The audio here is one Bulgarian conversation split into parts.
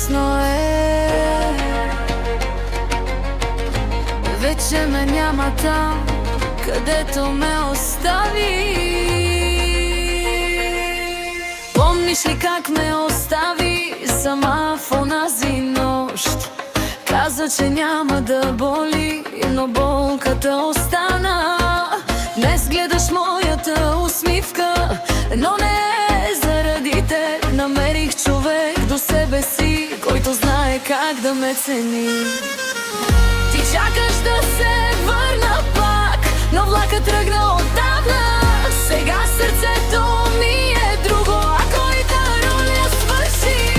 ясно е, вече ме няма там, където ме остави. Помниш ли как ме остави сама в онази нощ? Каза, че няма да боли, но болката остана. Днес гледаш моята усмивка, но не заради те. Намерих човек до себе си, който знае как да ме цени. Ти чакаш да се върна пак, но влакът тръгна отдавна. Сега сърцето ми е друго, а който роля свърши.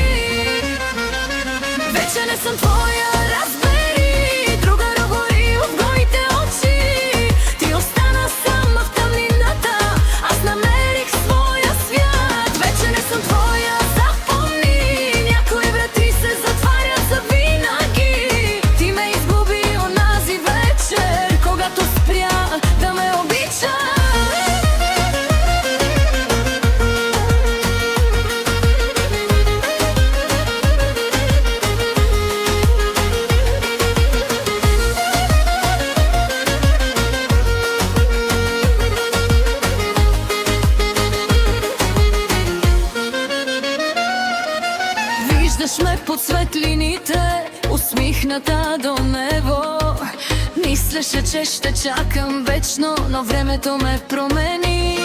Вече не съм твоя, разбери. Друга гори в твоите очи. Ти остана сама в тъмнината, аз намерих своя свят. Вече не съм твоя, запомни. Някои врати се затварят завинаги. Ти ме изгуби онази вечер, когато спря да ме обича. Виждаш ме под светлините, усмихната до небо. Мислеше, че ще чакам вечно, но времето ме промени.